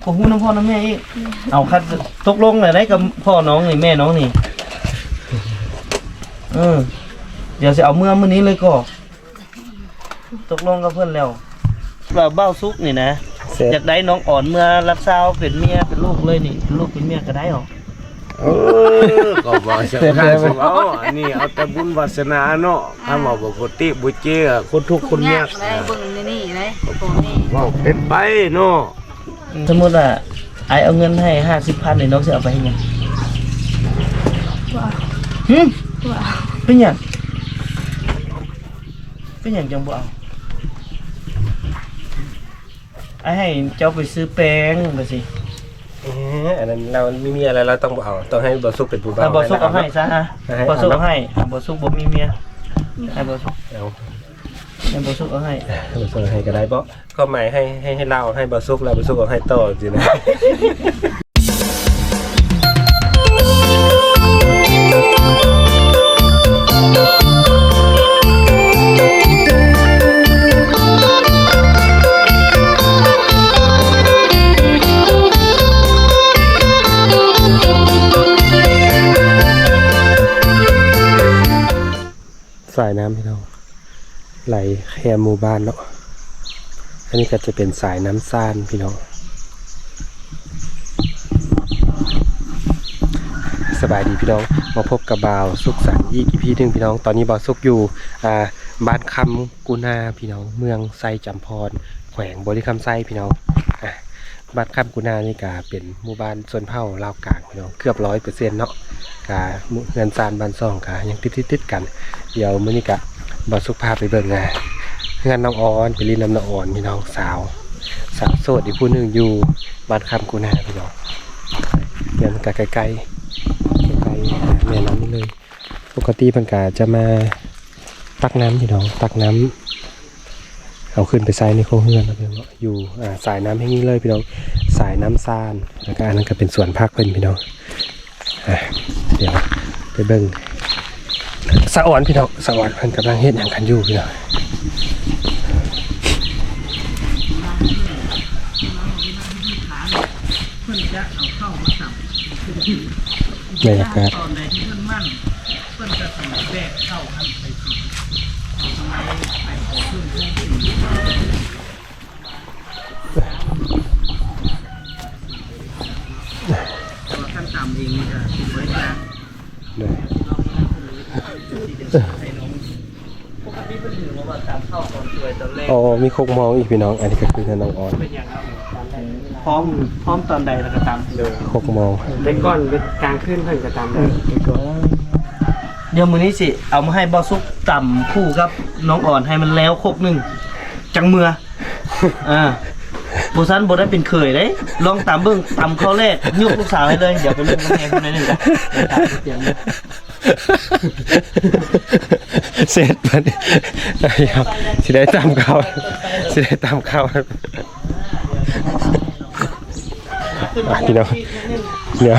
ผมพูดน้ำพ่อน้ำแม่อีกเอาคัดตกลงเลยได้กับพ่อน้องนี่แม่น้องนี่เดี๋ยวจะเอาเมื่อนี้เลยก็ตกลงกับเพื่อนแล้วว่าเบ้าซุกนี่นะอยากได้น้องอ่อนเมื่อรักษาเป็นเมียเป็นลูกเลยนี่เป็นลูกเป็นเมียก็ได้หรอก็บอกจะได้ผมเอาอันนี้เอาแต่บุญวาสนาเนาะถ้ามาบอกปกติบุญเจ้าคนทุกคนยากได้เบิ่งนี่เลยโตนี่ว่าเป็นไปเนาะสมมติว่าไอเอาเงินให้50,000เนี่ยน้องจะเอาไปให้ยังว้าเป็นยังจังบ่เอาไอให้เจ้าไปซื้อแป้งมาสิอันนั้นเราไม่มีอะไรเราต้องเอาต้องให้บอสุกเป็นผู้บ่าวบอสุกเอาให้ซะฮะบอสุกเอาให้บอสุกบ่มีเมียให้บอสุกเอาให้บอสุกเอาให้บอสุกให้ก็ได้บ่ก็หมายให้เราให้บอสุกเราบอสุกเอาให้ต่อจริงนะสายน้ำพี่น้องไหลแค่หมู่บ้านเนาะอันนี้ก็จะเป็นสายน้ำซ่านพี่น้องสบายดีพี่น้องมาพบกับบ่าวสุขสันต์อีกพี่หนึ่งพี่น้องตอนนี้บ่าวสุขอยู่บ้านคำกุนาพี่น้องเมืองไซจำพรแขวงบริคำไซพี่น้องบ้านคำกุนานี่ก็เป็นหมู่บ้านส่วนเผ่าลาวกลางพี่น้องเกือบ100%เนาะกาเงินซานบ้านซ่องกายังติดกันเดี๋ยวมื้อนี้กะบ่สุขพาไปเบิ่งงานน้องอ่อนไปรีน้ำน้องอ่อนพี่น้องสาวโสดอีกผู้หนึ่งอยู่บ้านคำกุนาพี่น้องเดี๋ยวมันก็ใกล้แม่น้ำนี่เลยปกติมันก็จะมาตักน้ำพี่น้องตักน้ำเอาขึ้นไปใส่ในโคเฮือนนะพี่น้องอยู่สายน้ำแห่งนี้เลยพี่น้องสายน้ำซานแล้วก็อันนั้นก็เป็นสวนพักเพิ่นพี่น้องเดี๋ยวไปเบิ่งสะอ่อนพี่น้องสะอ่อนเพิ่นกำลังเฮ็ดหยังกันอยู่พี่น้องบรรยากาศอ๋อมีโคกมองอีกพี่น้องอันนี้ก็คือน้องอ่อนพร้อมตอนใดแล้วก็ตามเลยโคกมองเป็นก้อนเป็นกลางขึ้นเพิ่นก็ตามเลยเดี๋ยวมื้อนี้สิเอามาให้บ่สุกต่ำคู่กับน้องอ่อนให้มันแล้วโคกหนึ่งจังเมือบ่ซันบ่ได้เป็นเคยเด้ลองตามเบิ่งตามเขาแรกยุกลูกสาวให้เลยเดี๋ยวไปเล่นกับแม่คนนึงจ้ะตามเสียงเสร็จมันสิได้ตามเขาพี่น้องเดี๋ยว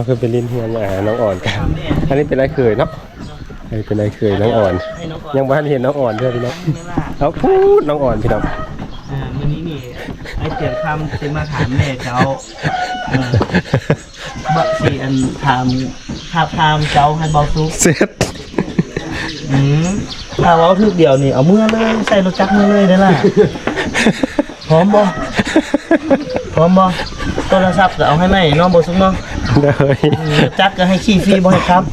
คือเป็นลิ้นเฮียนน้องอ่อนกันอันนี้เป็นไรเคยเนาะเป็นไรเคยน้องอ่อนยังบ้านเห็นน้องอ่อนด้วยพี่น้องเอาพูดน้องอ่อนพี่น้องวันนี้นี่ไอเปลี่ยนคำจะมาถามแม่เจ้าบักสีอันถามเจ้าให้เบาซุกเสร็จถ้าเว้าทึกเดียวนี่เอามือเลยใส่รถจักรมือเลยได้ล่ะพร้อมบ่โทรศัพท์ก็เอาให้แม่น้องบ่ซุกเนาะเลยจักรก็ให้ขี่ฟรีบ่ให้ครับ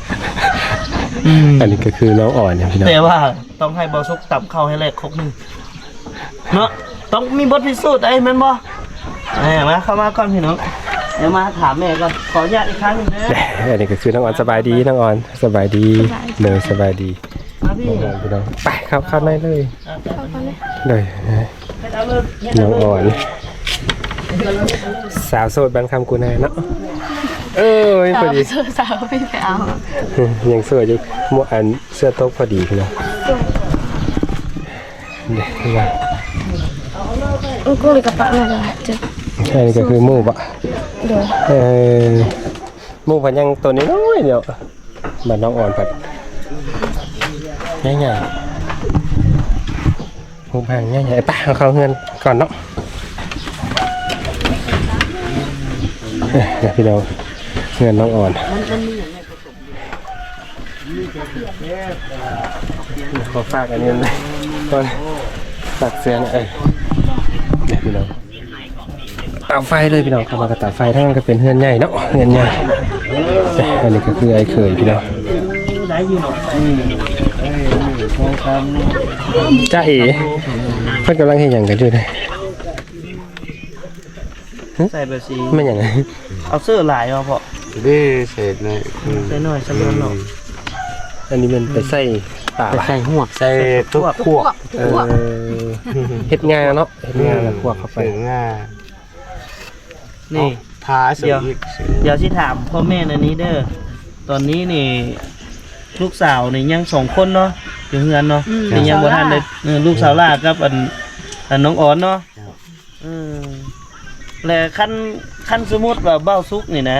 อันนี้ก็คือน้องอ่อนพี่น้องแต่ว่าต้องให้เบาซุกตับเข้าให้แรกครกนึงเนาะต้องมีบทพิสูจน์ไอ้แม่นบ่มาเข้ามาก่อนพี่น้องเดี๋ยวมาถามแม่ก่อนขออนุญาตอีกครั้งนึงนะอันนี้ก็คือน้องอ่อนสบายดีน้องอ่อนสบายดีเลยสบายดีพี่น้องไปเข้าในเลยน้องอ่อนสาวโสดบ้านคำกุนาเนาะพอดีสาวพี่ไปเอายังสวยอยู่หมวกอันเสื้อโต๊ะพอดีพี่น้องเนี่ยกูเลยกับปะมาเลยจ้ะใช่นี่ก็คือหมูปะหมูพันยังตัวนี้น้อยเดียวบ้านน้องอ่อนผัดง่ายๆโห หูบางใหญ่ๆป่ะเอาเข้าเฮือนก่อนเนาะพี่น้องเฮือนน้องอ่อนขอฝากอันนี้เลยก่อนฝากเสื้อนะเนี่ยพี่น้องเตาไฟเลยพี่น้องเข้ามากระตับไฟทั้งนั้นก็เป็นเฮือนใหญ่เนาะเฮือนใหญ่อันนี้ก็คือไอ้เคยพี่น้องจ้าเอ๋เพิ่นกำลังเห็นอย่างกันอยู่เลย ใส่แบบสี ไม่อย่างไร เอาเสื้อหลายเอาพอ ได้เสร็จเลย ใส่หน่อยใส่เยอะหน่อย อันนี้มันไปใส่ป่า ใส่หัวใส่ทุกพวก เฮ็ดงานเนาะเฮ็ดงานแล้วพวกเข้าไป ใส่ง่า นี่ ทาสีอีก เดี๋ยวสิถามพ่อแม่ในนี้เด้อตอนนี้นี่ลูกสาวนี่ยัง2คนเนาะอยู่เฮือนเนาะนี่ยังบ่ทันได้ลูกสาวลากับอันน้องอ่อนเนาะและขั้นสมมุติว่าเบ้าซุกนี่นะ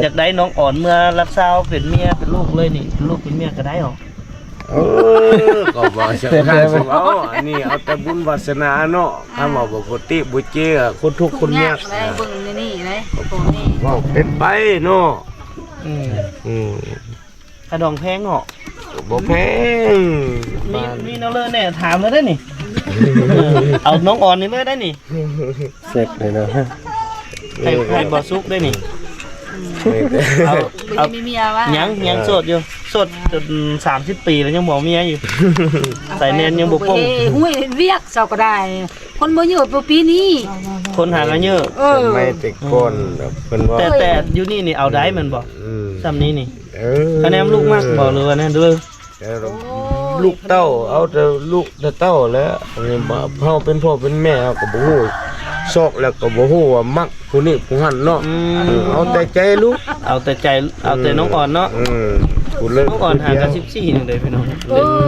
อยากได้น้องอ่อนเมื่อรักษาเป็นเมียเป็นลูกเลยนี่เป็นลูกเป็นเมียก็ได้หรอ ก็บอกจะทานสุเอาอันนี้เอาแต่บุญวาสนาเนาะถ้าบอกปกติบุเจคนทุกคนยาก เลยเบิ่งนี่เลยโตนี่ บอกเป็นไปเนาะ กระดองแพงเหรอ บอกแพง มีน้องเลยเนี่ยถามเลยได้นี่เอาน้องอ่อนนี่เลยได้นี่ เสร็จเลยเนาะ ให้บ่ซุกได้นี่เอา มีเมียวะ ยังโสดอยู่โสดจน30 ปีแล้วยังบอกเมียอยู่ใส่แนนยังบ่ป้ง หุ้ยเวียกเจ้าก็ได้ คนบ่อยู่ปีนี้ คนหากันเยอะ ไม่ติดก้นเป็นว่า แต่อยู่นี่นี่เอาได้มันบ่ซ้ำนี้นี่ เออ คะแนนลูกมากบ่เลยว่านั่นเด้อ ลูกเต้าเอาแต่ลูกแต่เต้าแล้วเฮาเป็นพ่อเป็นแม่ก็บ่ฮู้ซอกแล้วก็บ่ฮู้ว่ามักผู้นี้ผู้หันเนาะเอาแต่ใจลูก เอาแต่ใจเอาแต่น้องอ่อนเนาะ ผู้เลิก น้องอ่อนหากัน14นึงเลยพี่น้อง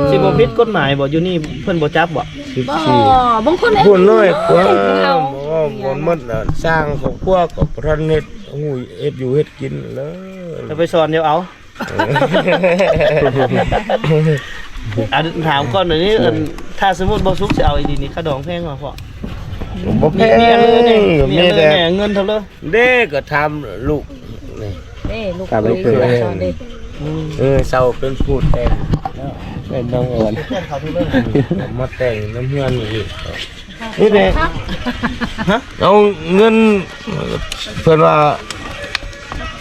สิบ่ผิดกฎหมายบ่อยู่นี่เพิ่นบ่จับบ่ บ่บางคน ผู้น้อยกว่าบ่หมดสร้างครอบครัวก็บ่ทันเฮ็ดฮู้เฮ็ดอยู่เฮ็ดกินเลย จะไปสอนเดี๋ยวเอาถามก่อนหน่อยนี่ถ้าสมมุติบ่ซุกสิเอาอีดีนี่ค่าดองแพงบ่พ่อ บ่แพง มีอันเลยนี่มี มี อันเล แต่ ยเนี่ยเงินเท่าเลย เด็กก็ทำลูกนี่ เด้ลูก เซาเป็นผู้แต่ง เป็นน้องอ่อน แค่เขาเท่าเลย มาแต่งน้ำเฮือนอีกนี่แหละเอาเงินเพิ่นว่า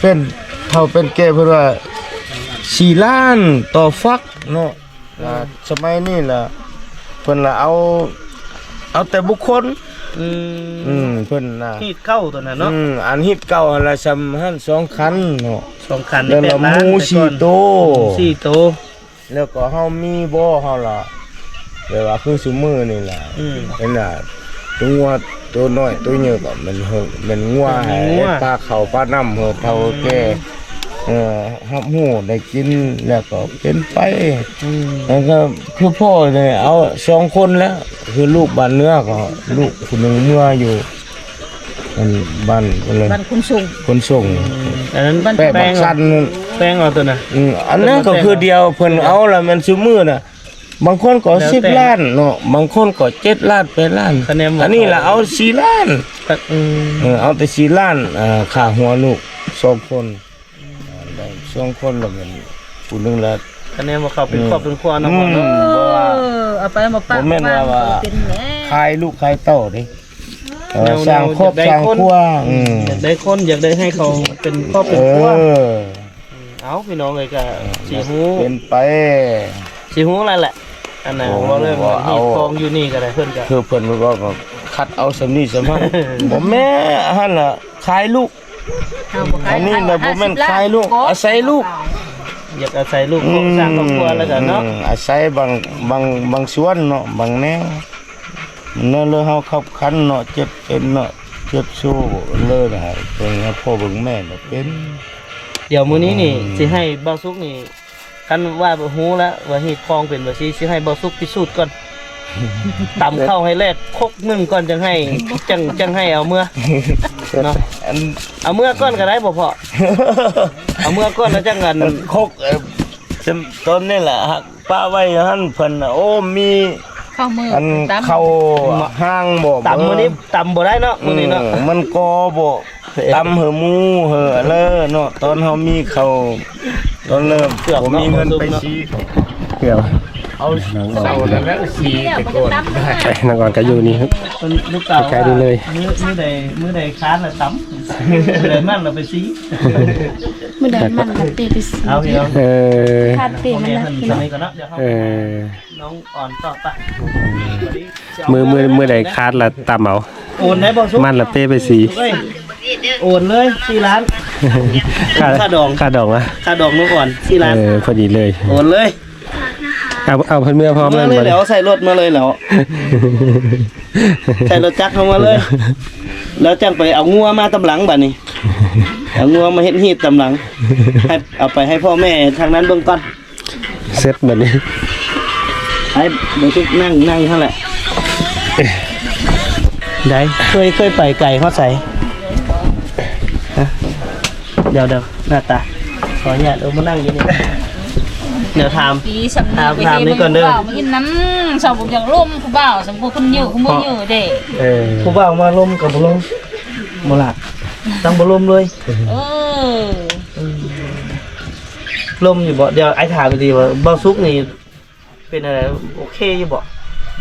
เป็นเท่าเป็นแก่เพิ่นว่า4 ล้านต่อฟักเนาะสมัยนี้ล่ะเพิ่นละเอาแต่บุคคลเพิ่นน่ะ ฮีดเข้าตัวนั้นเนาะ อันฮิตเก่าอันละซ้ำหัน2 คันเนาะ 2 คัน แล้ว นี่ ละ 8 ห ล้าน มู4โตว 4โต แล้วก็เฮามีบ่เฮาล่ะเดี๋ยวว่าคือซุมื้อนี่ล่ะเห็นน่ะตัวน้อยตัวใหญ่ก็มันงัวให้ปลาเข้าปลาน้ำเท่าแก่ฮับหูได้กินแล้วก็เป็นไปแล้วก็คือพ่อเนี่ยเอา2 คนแล้วคือลูกบ้านเนื้อก็ลูกคนหนึงเมื่ออยู่บ้านอะไร บ้านคุณส่ง คนส่ง อันนั้น แปะบักสันนั่น แป้งเอาตัวน่ะ อันนั้นก็คือเดียวเพิ่นเอาแล้วมันซุมื้อน่ะบางคนก็10 ล้านเนาะบางคนก็7 ล้าน8 ล้านอันนี้ล่ะเอา4 ล้านเอาแต่4 ล้านค่าหัวลูก2 คนได้2 คนแล้วมันผู้หนึงละ คะแนนว่าเขาเป็นครอบเป็นครัวเนาะพ่อเนาะ เอาไปมาปักเป็นแหน่ ขายลูกขายเต้าดิสร้างครอบสร้างครัวอยากได้คนอยากได้ให้เขาเป็นครอบเป็นครัวเอาพี่น้องเลยก็สีหู เป็นไป สีหูอะไรแหละอันนั้นว่าเรื่องฮีดคองอยู่นี่ก็ได้เพิ่นก็ คือเพิ่นว่าก็คัดเอาสำนี้สำนั้นบ่แม่หั่นล่ะขายลูกอันนี้น่ะบ่แม่นขายลูกอาศัยลูก อยากอาศัยลูกสร้างครอบครัวแล้วกันเนาะ อาศัยบางส่วนเนาะบางแนวนั่นเลยเฮาขับคันเนาะเจ็บเป็นเนาะเจ็บสู้เลยนะเป็นพ่อเบิ่งแม่เนาะเป็น เดี๋ยวมื้อนี้นี่สิให้บ่าวสุกนี่คันว่าบ่ฮู้แล้วว่าฮีดคองเป็นบ่สิให้บ่าวสุกพิสูจน์ก่อนตำเข้าให้แรกคกนึงก่อนจังให้เอาเมื่อเนาะเอาเมื่อก่อนก็ได้บ่พ่อเอาเมื่อก่อนแล้วจังกัน คกต้นนี่แหละฮะป้าไว้หั่นเพิ่นน่ะโอ้มี เข้ามือ อัน ตำ เข้าห้างบ่ ตำมื้อนี้ตำบ่ได้เนาะมื้อนี้เนาะ มันก็บ่ตำเหอะหมูเหอะเลอเนาะตอนเฮามีเข้าวตอนเริ่มผมมีเงินไปชี้ เกี่ยว เอา น้อง เสา อ่อน แล้วแล้วชี้แต่ก่อน ไปน้องอ่อนก็อยู่นี่ครับ เป็นลูกสาว ใกล้ๆนี่เลย มื้อใดค้านละตำมื้อใดมันเราไปซี เมื่อใดมันละเตะไปสิ เอาพี่น้อง เออ คาดเตะ พ่อ มัน แม่ ละ เพิ่น พี่ ส น้อง มัยก่อนเนาะเดี๋ยวเฮา เออ น้องอ่อนต่อปะ มือใดคาดละตำเอา โอนได้บ่ซุก มันละเป้ไปสี เฮ้ยโอนเลย4ล้าน ค่าดอง ค่าดองอะ ค่าดอกน้องอ่อน4ล้าน พอดีเลย โอนเลย เอาเพิ่นเมื่อพร้อม มา แล้ว เลย บ่ แล้วใส่รถมาเลยแล้วใส่รถจักรเข้ามาเลย แล้วจังไปเอางัวมาตำหลังบัดนี้เอางัวมาเฮ็ดฮีดตำหลังให้เอาไปให้พ่อแม่ทางนั้นเบิ่งก่อน เซ็ตแบบนี้ ให้เบิ่งซุกนั่งเท่าแหละได้เคยไปไก่ฮอดใส่ฮะเดี๋ยวหน้าตาขออนุญาตเอามานั่งอยู่นี่เดี๋ยวถาม ปีสำ ถามนี่ก่อนเด้อ มายินน้ำสาวบุญอย่างร่มผู้บ่าวสมบูรณ์คนเยอะคนบ่เยอะเด้ ผู้บ่าวมาลมกับบ่ลมบ่หลักต้องบ่ลมเลย เออ ลมอยู่บ่เดี๋ยวไอ้ถามไปดีว่าเบาซุกนี่เป็นอะไรโอเคอยู่บ่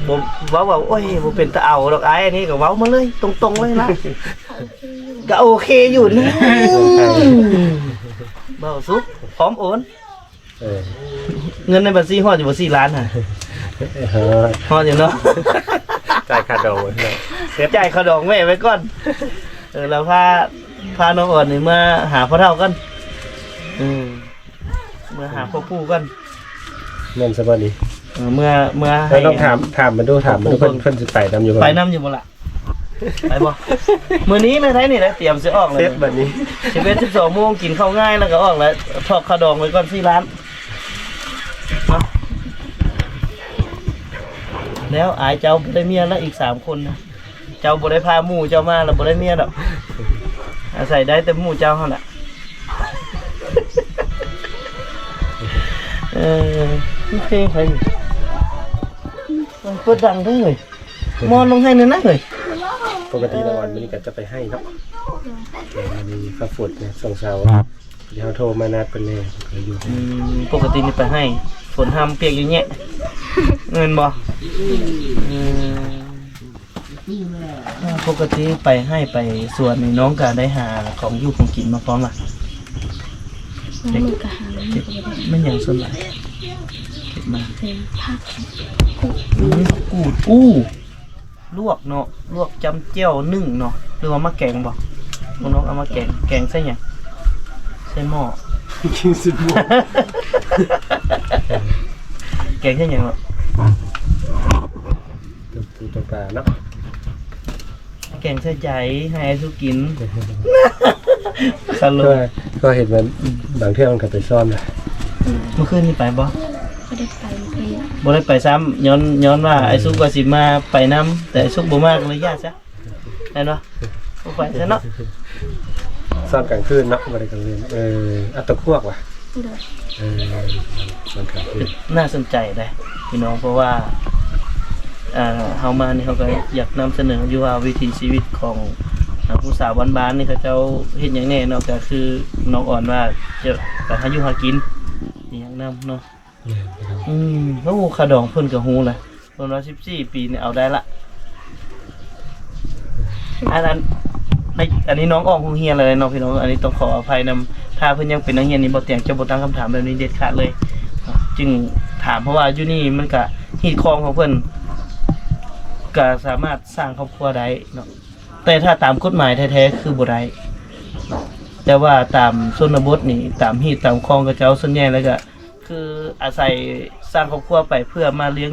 บ่เว้าว่าโอ้ยบ่เป็นตาเอาดอกไอ้อันนี้ก็เว้ามาเลยตรงๆเลยนะก็โอเคอยู่นะเบาซุกพร้อมโอนเงินในบัญชีฮอดอยู่บ่4ล้านฮะฮอดอยู่เนาะ จ่ายค่าดองไว้แล้ว จ่ายค่าดอกแม่ไว้ก่อนแล้วพาน้องอ่อนนี่มาหาพ่อเฒ่ากันมาหาพ่อปู่กัน นั่นซะบ่นี่ เมื่อ เราต้องถามมันดูเพิ่นสิไปนำอยู่บ่ ไปน้ำอยู่บ่ล่ะไปบ่มื้อนี้นะไทยนี่แหละเตรียมสิออกเลย เซ็ตแบบนี้ 11 12โมงกินข้าวง่ายแล้วก็ออกแล้วทอกข้าวดองไว้ก่อน4ล้านเนาะแล้วอายเจ้าบ่ได้เมียแล้วอีก3คนนะเจ้าบ่ได้พาหมู่เจ้ามาแล้วบ่ได้เมียดอกอาศัยได้แต่หมู่เจ้าหั่นแหละเพลงใครมันเปิดดังทั้งเลยมอนลงให้นั่นนะเลย ปกติละวันมื้อนี้ก็จะไปให้เนาะมันมีข้าวฝุดเนี่ย2เช้าเดี๋ยวโทรมานัดเพิ่นเลยก็อยู่ ปกตินี่ไปให้ฝนห้ามเปียกอย่างเงี้ยเงินบ่ปกติไปให้ไปสวนนี่น้องก็ได้หาของอยู่ของกินมาพร้อมล่ะ มือกะหาง ไม่อย่างส่วนไหนเก็บมา เป็นผัก กูดอู้ลวกเนาะลวกจำเจียวนึ่งเนาะหรือว่ามาแกงบ่น้องเอามาแกงใส่หยังใส่หม้อ กินสิบ่ แกงใส่หยังเนาะ ตัวปลาเนาะ แกงใส่ใจให้ไอ้สุกินสรุป ก็เห็นมันบางเที่ยวมันก็ไปซ่อนน่ะ เมื่อคืนนี่ไปบ่ ไม่ได้ไปเพีย บ่ได้ไปซ้ำย้อนว่าไอ้สุกว่าสิมาไปนํแต่ไอ้สุกบ่มาก็เลยยากซะแม่นบ่บ่ไปซะเนาะ ซ่อนกลางคืนเนาะบ่ได้กลางคืนอัตตะควกว่ะ เด้อ ซ่อนกลางคืน น่าสนใจได้พี่น้องเพราะว่าเฮามานี่เขาก็อยากนำเสนออยู่ว่าวิถีชีวิตของผู้สาวบ้านๆนี่เขาเจ้าเฮ็ดหยังแน่เนาะก็คือน้องอ่อนว่าจะไปหาอยู่หากินอีหยังนำเนาะโอ้ขาดองเพิ่นก็ฮู้แหละเพิ่นว่า14ปีนี่เอาได้ละอันนี้น้องออกโรงเรียนอะไรเนาะพี่น้องอันนี้ต้องขออภัยนำถ้าเพิ่นยังเป็นนักเรียนนี่บ่เตียงจะบ่ตั้งคำถามแบบนี้เด็ดขาดเลยจึงถามเพราะว่าอยู่นี่มันก็ฮีดคองของเพิ่นก็สามารถสร้างครอบครัวได้เนาะแต่ถ้าตามกฎหมายแท้ๆคือบ่ได้แต่ว่าตามชนบทนี่ตามฮีดตามคลองก็เจ้าส่วนใหญ่แล้วก็คืออาศัยสร้างครอบครัวไปเพื่อมาเลี้ยง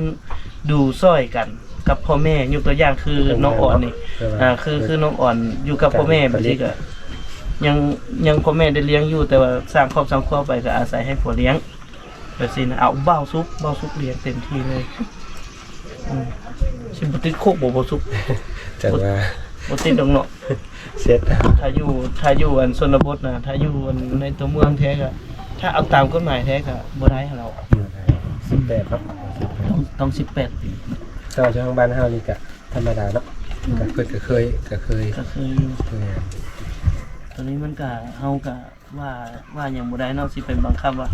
ดูซ้อยกันกับพ่อแม่ยกตัวอย่างคือน้องอ่อนนี่คือน้องอ่อนอยู่กับพ่อแม่แบบนี้ก็ยังพ่อแม่ได้เลี้ยงอยู่แต่ว่าสร้างครอบครัวไปก็อาศัยให้ผัวเลี้ยงแบบนี้นะเอาเบ้าซุกเลี้ยงเต็มที่เลยสิบ่ติดโคกบ่ซุก จังว่า บ่ติดดอกเนาะ เซ็ต ถ้าอยู่อันชนบทนะถ้าอยู่อันในตัวเมืองแท้ก็ถ้าเอาตามกฎหมายแท้ก็บ่ได้เรา 18ครับ ต้อง18ปี เจ้าทางบ้านเฮานี่ก็ธรรมดาเนาะก็เพิ่นก็เคยอยู่ตอนนี้มันก็เฮาก็ว่าหยังบ่ได้เนาะสิเป็นบังคับว่า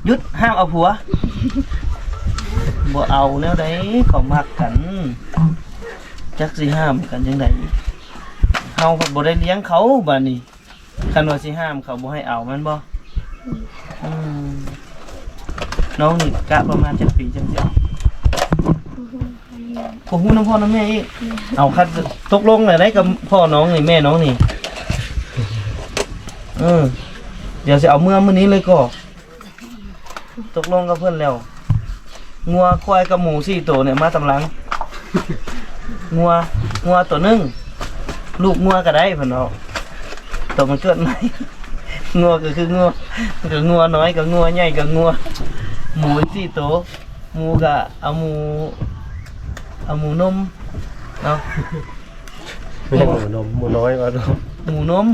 หยุดห้ามเอาผัวบ่เอาแนวใดเขามักกันจักสิห้ามกันจังไดเฮาบ่ได้เลี้ยงเขาบัดนี้คันว่าสิห้ามเขาบ่ให้เอามันบ่น้องนี่กะประมาณ7ปีจังซี่บ่ฮู้น้ำพ่อน้ำแม่อีกเอาคัดตกลงได้กับพ่อน้องนี่แม่น้องนี่เดี๋ยวสิเอาเมื่อมื้อนี้เลยก็ตกลงกับเพิ่นแล้วงัวควายกับหมู4ตัวเนี่ยมาตำหลังงัวตัวนึงลูกงัวก็ได้เพิ่นเอาตัวมันเกิดใหม่งัวก็คืองัวก็งัวน้อยก็งัวใหญ่ก็งัวหมู4ตัวหมูก็เอาหมูนมเนาะ ไม่ใช่หมูนมหมูน้อยว่าเนาะ หมูนม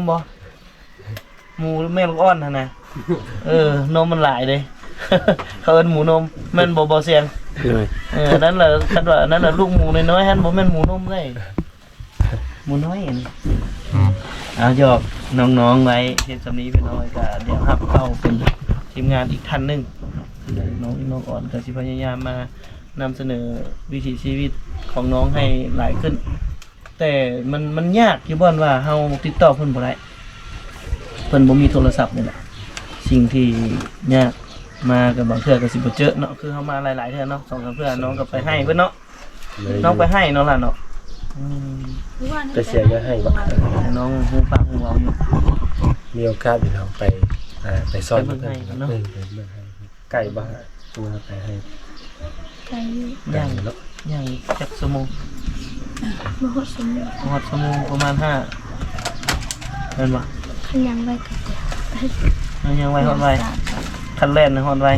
บ่หมูแม่ลูกอ่อนหั่นน่ะนมมันหลายเลย เขาเอิ้นหมูนมแม่นบ่เสียงนั่นแหละคันว่านั่นน่ะลูกหมูน้อยๆหั่นบ่แม่นหมูนมเลยหมูน้อยอันนี้เอาหยอกน้องๆไว้เฮ็ดซำนี้เป็นน้อยก็เดี๋ยวรับเข้าเป็นทีมงานอีกท่านนึงน้องอ่อนก็สิพยายามมานำเสนอวิถีชีวิตของน้องให้หลายขึ้นแต่มันยากอยู่บ่อนว่าเฮาติดต่อเพิ่นบ่ได้เพิ่นบ่มีโทรศัพท์นี่แหละสิ่งที่ยากมากับบางเทื่อก็สิบ่เจอเนาะคือเฮามาหลายๆเทื่อเนาะ2-3เทื่อน้องก็ไปให้เพิ่นเนาะน้องไปให้เนาะล่ะเนาะไปเสียเงินให้บ่น้องฮู้ฟังฮู้เว้าอยู่มีโอกาสเดี๋ยวเราไปซ่อนเพิ่นเนาะไก่บ่ตัวไปให้ไก่ย่างเนาะย่างจักชั่วโมงบ่ฮอดชั่วโมงประมาณ5แม่นบ่ยังไว้ยังไว้ฮอดไว้คันแล่นฮอดไว้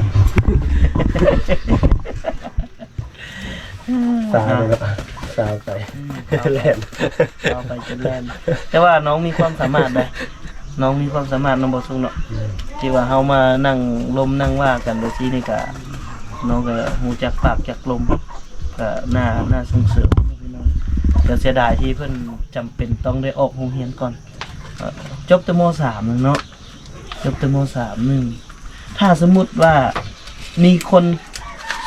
สาวเลยเนาะสาวไปแล่นเอาไปจนแล่นแต่ว่าน้องมีความสามารถได้น้องมีความสามารถนำบ่สูงเนาะที่ว่าเฮามานั่งลมนั่งว่ากันแบบนี้นี่ก็น้องก็ฮู้จักปากจักลมก็น่าส่งเสริมพี่น้องแต่เสียดายที่เพิ่นจำเป็นต้องได้ออกโรงเรียนก่อนจบแต่ม.3 นึงเนาะจบแต่ม.3 นึงถ้าสมมุติว่ามีคน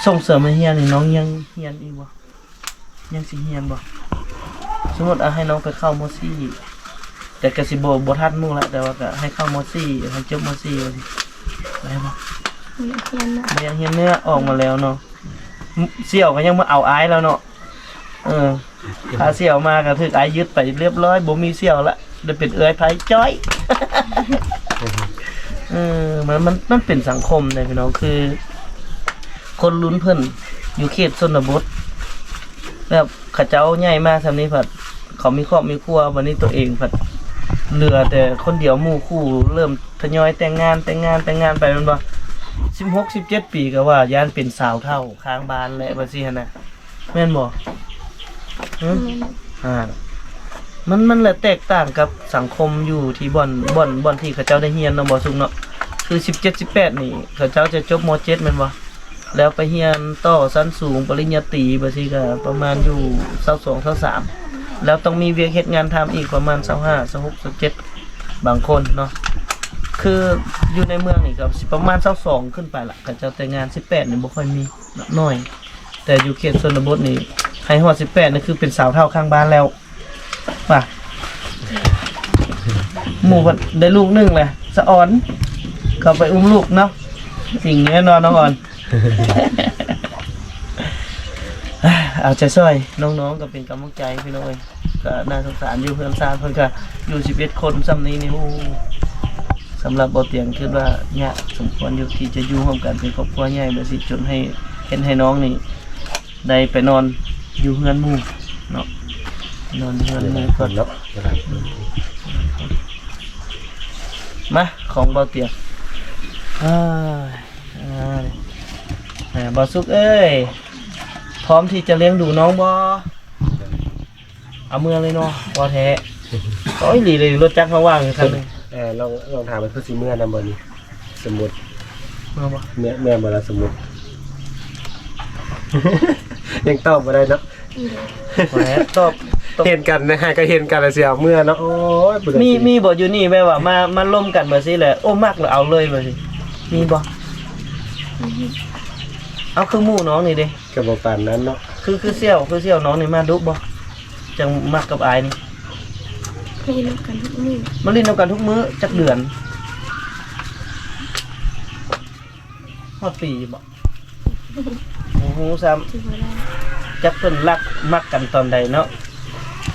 ส่งเสริมให้เรียนนี่น้องยังเรียนอีกบ่ยังสิเรียนบ่สมมุติให้น้องไปเข้าม.4แต่ก็สิบ่ทันหมู่ละแต่ว่าก็ให้เข้าม.4ให้จบม.4ว่าสิได้บ่ยังเรียนเนื้อออกมาแล้วเนาะเสี่ยวก็ยังมาเอาอ้ายแล้วเนาะถ้าเสี่ยวมาก็ถึกอ้ายยึดไปเรียบร้อยบ่มีเสี่ยวละได้เป็นเอื้อยไผจ้อยมันเป็นสังคมเลยพี่น้องคือคนลุ้นเพิ่นอยู่เขตชนบทแบบเขาเจ้าใหญ่มากซำนี้ผัดเขามีครอบมีครัววันนี้ตัวเองผัดเหลือแต่คนเดียวหมู่คู่เริ่มทยอยแต่งงานไปแม่นบ่16-17 ปีก็ว่าย่านเป็นสาวเฒ่าข้างบ้านแหละว่าซี่หั่นน่ะแม่นบ่มันแหละแตกต่างกับสังคมอยู่ที่บ่อนที่เขาเจ้าได้เรียนเนาะบ่ซุงเนาะคือ17-18นี่เขาเจ้าจะจบม.7 แม่นบ่แล้วไปเรียนต่อชั้นสูงปริญญาตรีบ่ซี่ก็ประมาณอยู่22-23แล้วต้องมีเวียกเฮ็ดงานทำอีกประมาณ25-26-27บางคนเนาะคืออยู่ในเมืองนี่ก็สิประมาณ22ขึ้นไปล่ะเขาเจ้าแต่งงาน18นี่บ่ค่อยมีน้อยแต่อยู่เขตชนบทนี่ให้ฮอด18นี่คือเป็นสาวเฒ่าข้างบ้านแล้วป่ะหมู่ได้ลูกนึงแหละสะอ่อนก็ไปอุ้มลูกเนาะสิ่งแน่นอนน้องอ่อนเอาใจช่วยน้องๆก็เป็นกำลังใจพี่น้องก็น่าสงสารอยู่เพื่อนซ่านเพิ่นก็อยู่11คนซ้ำนี้นี่โอ้สำหรับบ่เตียงคิดว่ายากสมควรอยู่ที่จะอยู่ร่วมกันเป็นครอบครัวใหญ่แบบสิจนให้เห็นให้น้องนี่ได้ไปนอนอยู่เฮือนหมู่เนาะนอนเฮือนหมู่ก่อนเนาะมาของบ่เตียงบ่สุกเอ้ยพร้อมที่จะเลี้ยงดูน้องบ่เอามือเลยเนาะบ่แท้โอ้ยดีเลยรถจักรมาว่างคันนึงลองถามมันคือสิเมื่อนำบ่นี่สมมุติเมื่อบ่เมื่อบ่ละสมมุติ ยังตอบบ่ได้เนาะ แหมตอบ เห็นกันนะฮะก็เห็นกันแล้วเสียเมื่อเนาะโอ้ยบ่ได้ มีบ่อยู่นี่แม่ว่ามาล่มกันบ่สิแหละโอ้มักแล้วเอาเลยบ่สิมีบ่เอาคือหมู่น้องนี่เด้ ก็บ่ปานนั้นเนาะ คือเสี่ยวน้องนี่มาดุบ่จังมักกับอายนี่ ไม่รู้กันทุกมื้อ มาเล่นนำกันทุกมื้อจักเดือนฮอดปีบ่โอ้โหซ้ำ ถือว่าได้ จักเพิ่นรักมักกันตอนใดเนาะ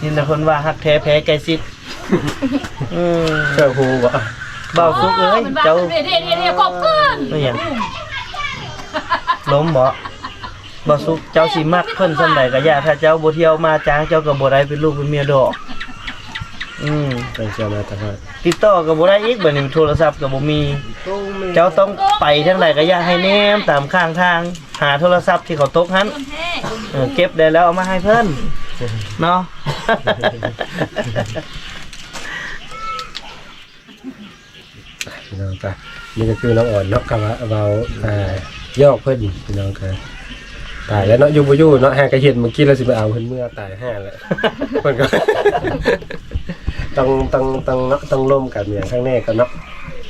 นี่นะเพิ่นว่าฮักแท้แพ้ไกลชิดอืม เจ้าฮู้บ่ เบาสุกเอ้ยเจ้า เดี๋ยวขอบคุณ ไม่หยังล้มบ่เบาสุกเจ้าสิมักเพิ่นส่ำใดก็อย่าถ้าเจ้าบ่เที่ยวมาจ้างเจ้าก็บ่ได้เป็นลูกเป็นเมียดอกไปเชียวมาตลอด ติดต่อก็บ่ได้อีกบัดนี้โทรศัพท์ก็บ่มี เจ้าต้องไปทางใดก็อย่าให้แนมตามข้างทางหาโทรศัพท์ที่เขาตกหันเก็บได้แล้วเอามาให้เพิ่นเนาะ พี่น้องก็นี่ก็คือน้องอ่อนเนาะก็ว่าเรายอกเพิ่นพี่น้องก็ตายแล้วเนาะอยู่บ่อยู่เนาะหาก็เห็นเมื่อกี้เราสิไปเอาเพิ่นเมื่อตายห่าแล้วเพิ่นก็ ต้องร่วมกันอย่างข้างแน่กันเนาะ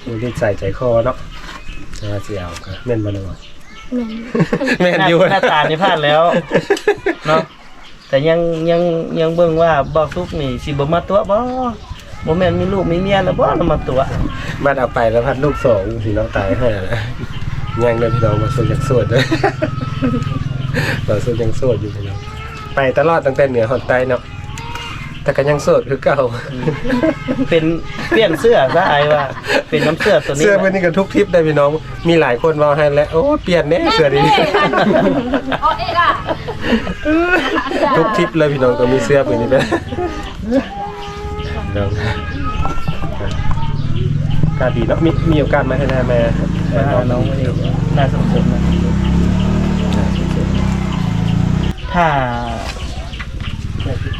ดูที่ใส่ใจคอเนาะจะว่าสิเอาก็แม่นบ่เนาะ แม่น แม่นอยู่ หน้าตานี่พลาดแล้วเนาะแต่ยังเบิ่งว่าบ่ทุกนี่สิบ่มาตัวบ่แม่นมีลูกมีเมียแล้วบ่นำมาตัว มันเอาไปแล้วพัดลูกสองพี่น้องตายห่าแล้วยังเด้อพี่น้องมาสู้จักโสดเด้อ เราสู้ยังโสดอยู่พี่น้องไปตลอดตั้งแต่เหนือฮอดใต้เนาะแต่ก็ยังโสดคือเก่า เป็นเปลี่ยนเสื้อซะไอ้ว่า เป็นน้ำเสื้อตัวนี้ เสื้อมันนี่ก็ทุกทริปได้พี่น้องมีหลายคนเว้าให้แล้วโอ้เปลี่ยนแน่เสื้อนี้ เอาเองอ่ะ ทุกทริปเลยพี่น้องต้องมีเสื้อปืนนี้ไปน้องการดีเนาะมีโอกาสมาให้หน้าแม่ น้องไม่ได้น่าสนใจนะ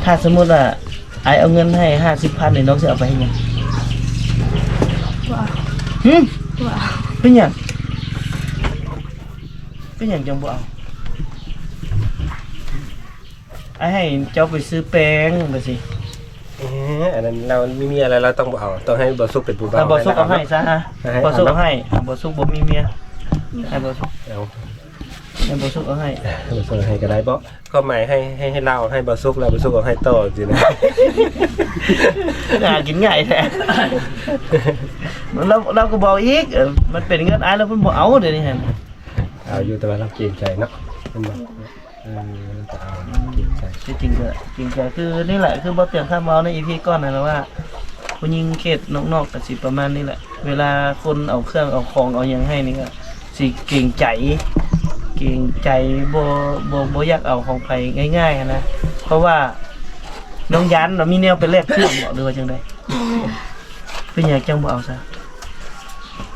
ถ้าสมมุติว่าไอ้เอาเงินให้50,000นี่น้องสิเอาไปให้หยัง ว่า หึ ว่า เป็นหยังจังบ่เอาไอ้ให้เจ้าไปซื้อแป้งไปสิ อันนั้นเราไม่มีอะไรเราต้องเอาต้องให้บอสุกเป็นผู้บ่าว บ่ซุกเอาให้ซะฮะ ให้ บ่ซุกเอาให้บ่ซุกบ่มีเมียให้บ่ซุก เอา ให้บ่ซุกเอาให้ บอสุกให้ก็ได้บ่ก็หมายให้เราให้บอสุกแล้วบอสุกเอาให้ต่อสินะ หากินง่ายแท้เราก็บอกอีกมันเป็นเงินอ้ายแล้วเพิ่นบ่เอาเดี๋ยวนี้หั่น เอาอยู่แต่ว่าเราเกรงใจเนาะมันบอกจะเอาเกรงใจ จริงก็คือนี่แหละคือบ่เตรียมข้ามเว้าใน EP ก่อนนั่นแหละว่าผู้หญิงเขตนอกๆก็สิประมาณนี้แหละ เวลาคนเอาเครื่องเอาของเอาหยังให้นี่ก็สิเกรงใจบ่อยากเอาของใครง่ายๆนะเพราะว่าน้องยันเรามีแนวไปแลกเครื่องบ่หรือว่าจังได๋เป็นหยังจังบ่เอาซะ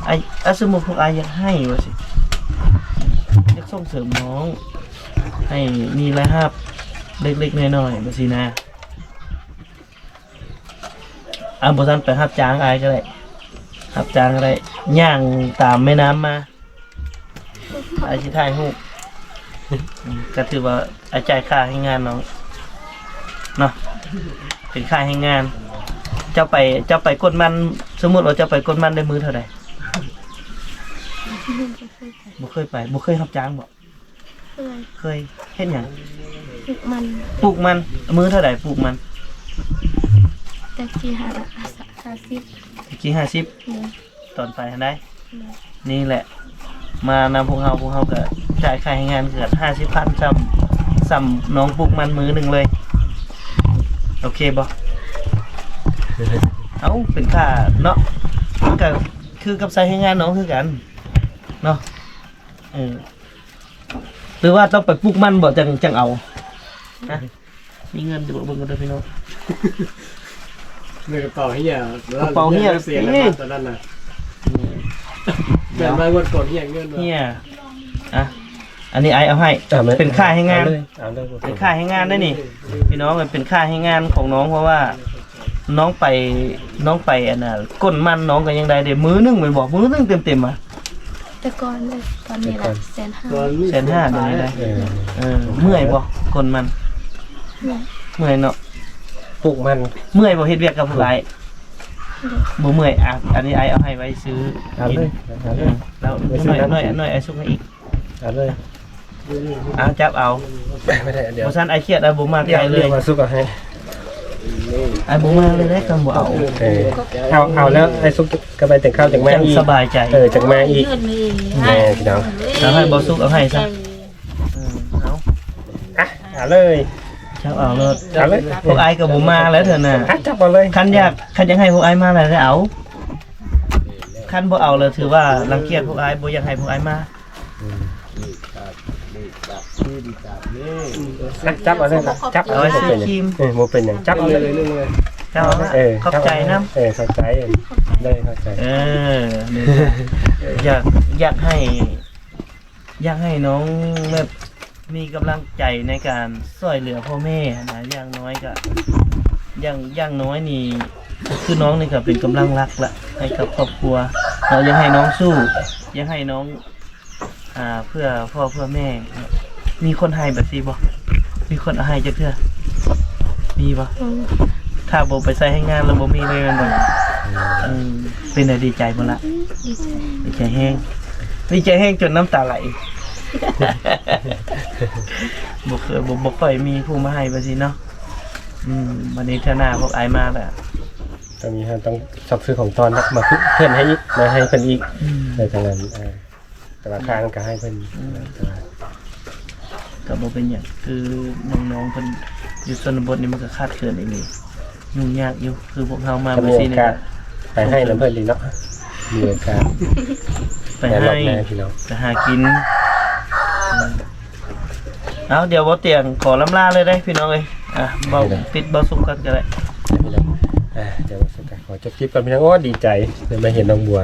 ไอ้สมมุติพวกอายอยากให้ว่าสิอยากส่งเสริมน้องให้มีรายรับเล็กๆน้อยๆบ่สินะบ่ทันไปรับจ้างอายก็ได้รับจ้างก็ได้ย่างตามแม่น้ำมาอายสิถ่ายรูปก็ถือว่าอายจ่ายค่าให้งานน้องเนาะเป็นค่าให้งาน เจ้าไปกดมันสมมุติว่าเจ้าไปกดมันได้มื้อเท่าใดบ่เคยไปบ่เคยรับจ้างบ่ เคยเฮ็ดหยัง ฝึกมัน ปลูกมันมื้อเท่าใดปลูกมัน แต่ที่หา50 ตะกี้50 เนี่ย ตอนไปหันได้นี่แหละ มานำพวกเฮาก็จ่ายค่าให้งานเกือบ50,000ซ้ำน้องปลูกมันมื้อหนึงเลย โอเคบ่ เอ้าเป็นค่าเนาะมันก็คือกับใช้ให้งานน้องคือกันเนาะหรือว่าต้องไปปลูกมันบ่จังเอาฮะมีเงินอยู่บ่เบิ่งกันเด้อพี่น้อง ในกระเป๋าเฮีย กระเป๋าเหี้ย เสียแล้วตอนนั้นน่ะเงินมางวดก่อนเฮียเงิน เฮียอ่ะอันนี้ไอเอาให้เป็นค่าให้งาน เป็นค่าให้งานได้นี่พี่น้องมันเป็นค่าให้งานของน้องเพราะว่าน้องไปอันน่ะก้นมันน้องก็ยังได้เดี๋ยวมื้อนึงแม่นบ่มื้อนึงเต็มๆอ่ะ แต่ก่อนเลยตอนนี้ละ150,000 150,000ตัวนี้ได้ เมื่อยบ่คนมันเมื่อยเนาะ ปลูกมัน เมื่อยบ่เฮ็ดเวียกกับผู้หลายบ่เมื่อยอ่ะอันนี้ไอเอาให้ไว้ซื้อ เอาเลยเอาเลย แล้วหน่อยไอซุกให้อีก เอาเลย จับเอา ไม่ได้เดี๋ยว บ่ซั่นไอเครียดไอบ่มาไกลเลย มาซุกเอาให้ ไอบ่มาเลยได้คำบ่เอา เอาแล้วไอ้ซุกก็ไปแต่งข้าวจากแม่ จัง อีก สบายใจ จากแม่อีก เงินมี แม่พี่น้อง แล้วให้บ่ซุกเอาให้ซะเอา เอาเลย จับเอาเลย เอาเลย พวกไอก็บ่มาแล้วเถอะน่ะ จับเอาเลย คันอยากให้พวกไอมาแล้วได้เอาคันบ่เอาเลยถือว่ารังเกียจพวกไอบ่อยากให้พวกไอมา จับเอาเลยจับ เอาไว้ซื้อครีม โมเป็นอย่างจับเอาเลย เจ้าขอบใจนำ เข้าใจได้เข้าใจ นี่อยากให้น้องแบบมีกำลังใจในการช่วยเหลือพ่อแม่นะอย่างน้อยก็อย่างน้อยนี่คือน้องนี่ก็เป็นกำลังรักละให้กับครอบครัวเรายังให้น้องสู้ยังให้น้องเพื่อพ่อเพื่อแม่ มีคนให้แบบนี้บ่มีคนเอาให้จักเทื่อมีบ่ถ้าบ่ไปใส่ให้งานแล้วบ่มีเลยแม่นบ่เป็นอะไรดีใจบ่ละดีใจแห้งจนน้ำตาไหล บ่เคยบ่ค่อยมีผู้มาให้ว่าสิเนาะวันนี้เท่าหน้าพวกไอมาแล้ว ตอนนี้ต้องชอบซื้อของตอนมาเพื่อนให้อีกมาให้เพิ่นอีกในทางนั้นแต่ราคาก็ให้เพิ่น ก็บ่เป็นหยังคือน้องๆเพิ่นอยู่ชนบทนี่มันก็คาดเคลื่อนอีนี่ยุ่งยากอยู่คือพวกเฮามา มี บ่ โอ สินี่ กาสไปให้แล้วเพิ่นลีเนาะมีโอกาส ไปให้ไปหากินเอาเดี๋ยวบ่เตียงขอลำลาเลยได้พี่น้องเอ้ยเบาปิดเบาสุกกันก็ได้ เดี๋ยวขอจบคลิปก่อนพี่น้องโอ้ดีใจได้มาเห็นน้องบัว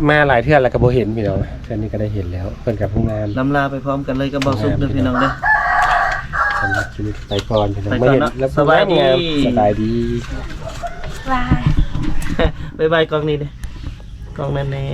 มาหลายเทื่อแล้วก็บ่เห็นพี่น้องเทื่อนี้ก็ได้เห็นแล้วเพิ่นกับผู้งาน ลำลาไปพร้อมกันเลยกับเบาสุกเด้อพี่น้องเด้อ สำหรับคลิปไปก่อนพี่น้อง ไปก่อนเนาะสบายดี สบายดี บาย บ๊ายบายกล้องนี้เด้อกล้องนั่นแน่